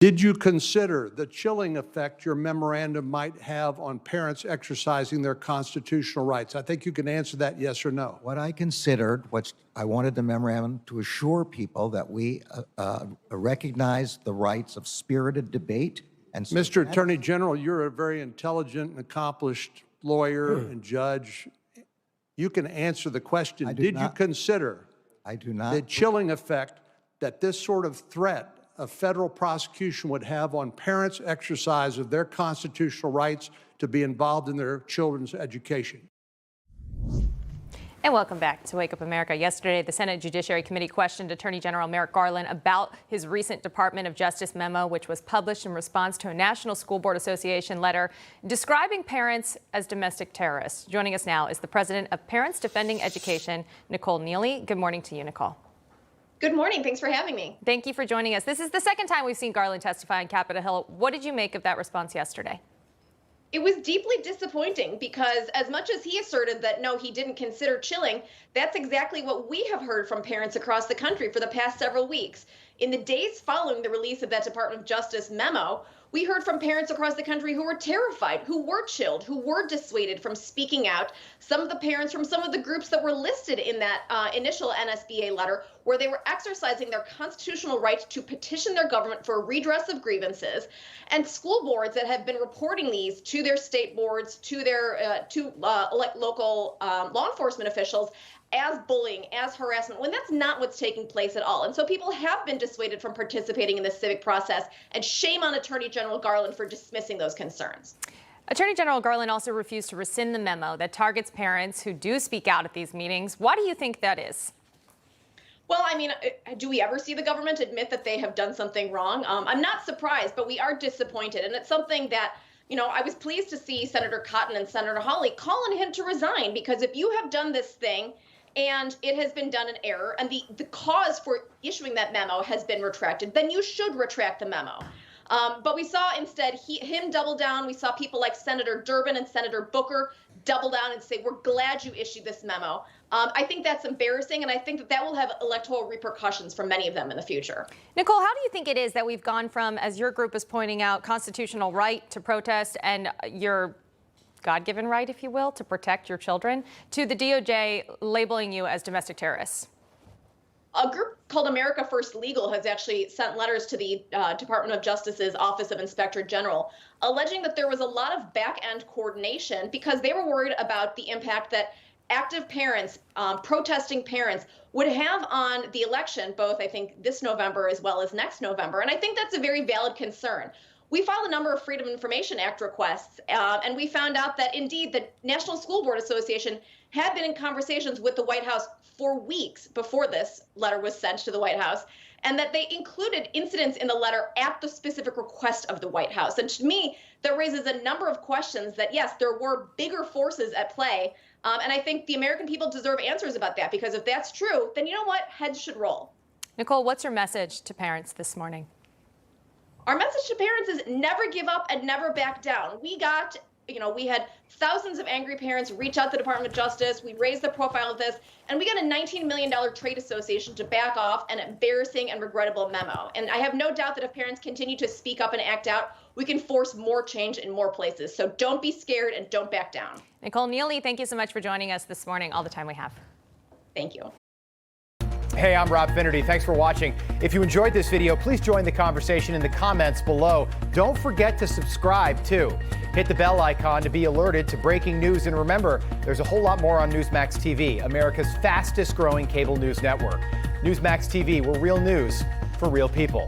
Did you consider the chilling effect your memorandum might have on parents exercising their constitutional rights? I think you can answer that yes or no. What I considered, I wanted the memorandum to assure people that we recognize the rights of spirited debate. And so Mr. Attorney General, you're a very intelligent and accomplished lawyer and judge. You can answer the question. Did you consider the chilling effect that this sort of threat of federal prosecution would have on parents' exercise of their constitutional rights to be involved in their children's education? And welcome back to Wake Up America. Yesterday, the Senate Judiciary Committee questioned Attorney General Merrick Garland about his recent Department of Justice memo, which was published in response to a National School Board Association letter describing parents as domestic terrorists. Joining us now is the president of Parents Defending Education, Nicole Neily. Good morning to you, Nicole. Good morning. Thanks for having me. Thank you for joining us. This is the second time we've seen Garland testify on Capitol Hill. What did you make of that response yesterday? It was deeply disappointing because as much as he asserted that, no, he didn't consider chilling, that's exactly what we have heard from parents across the country for the past several weeks. In the days following the release of that Department of Justice memo, we heard from parents across the country who were terrified, who were chilled, who were dissuaded from speaking out. Some of the parents from some of the groups that were listed in that initial NSBA letter, where they were exercising their constitutional right to petition their government for a redress of grievances, and school boards that have been reporting these to their state boards, to their local law enforcement officials as bullying, as harassment, when that's not what's taking place at all. And so people have been dissuaded from participating in this civic process, and shame on Attorney General Garland for dismissing those concerns. Attorney General Garland also refused to rescind the memo that targets parents who do speak out at these meetings. Why do you think that is? Well, I mean, do we ever see the government admit that they have done something wrong? I'm not surprised, but we are disappointed. And it's something that, you know, I was pleased to see Senator Cotton and Senator Hawley call on him to resign, because if you have done this thing and it has been done in error, and the cause for issuing that memo has been retracted, then you should retract the memo. But we saw instead him double down. We saw people like Senator Durbin and Senator Booker double down and say, we're glad you issued this memo. I think that's embarrassing, and I think that that will have electoral repercussions for many of them in the future. Nicole, how do you think it is that we've gone from, as your group is pointing out, constitutional right to protest and your God-given right, if you will, to protect your children, to the DOJ labeling you as domestic terrorists? A group called America First Legal has actually sent letters to the Department of Justice's Office of Inspector General, alleging that there was a lot of back-end coordination because they were worried about the impact that active parents, protesting parents, would have on the election, both, I think, this November as well as next November. And I think that's a very valid concern. We filed a number of Freedom of Information Act requests, and we found out that, indeed, the National School Board Association had been in conversations with the White House for weeks before this letter was sent to the White House, and that they included incidents in the letter at the specific request of the White House. And to me, that raises a number of questions that, yes, there were bigger forces at play, and I think the American people deserve answers about that, because if that's true, then you know what? Heads should roll. Nicole, what's your message to parents this morning? Our message to parents is never give up and never back down. We had thousands of angry parents reach out to the Department of Justice. We raised the profile of this, and we got a $19 million trade association to back off an embarrassing and regrettable memo. And I have no doubt that if parents continue to speak up and act out, we can force more change in more places. So don't be scared and don't back down. Nicole Neily, thank you so much for joining us this morning, all the time we have. Thank you. Hey, I'm Rob Finnerty. Thanks for watching. If you enjoyed this video, please join the conversation in the comments below. Don't forget to subscribe, too. Hit the bell icon to be alerted to breaking news. And remember, there's a whole lot more on Newsmax TV, America's fastest growing cable news network. Newsmax TV, where real news for real people.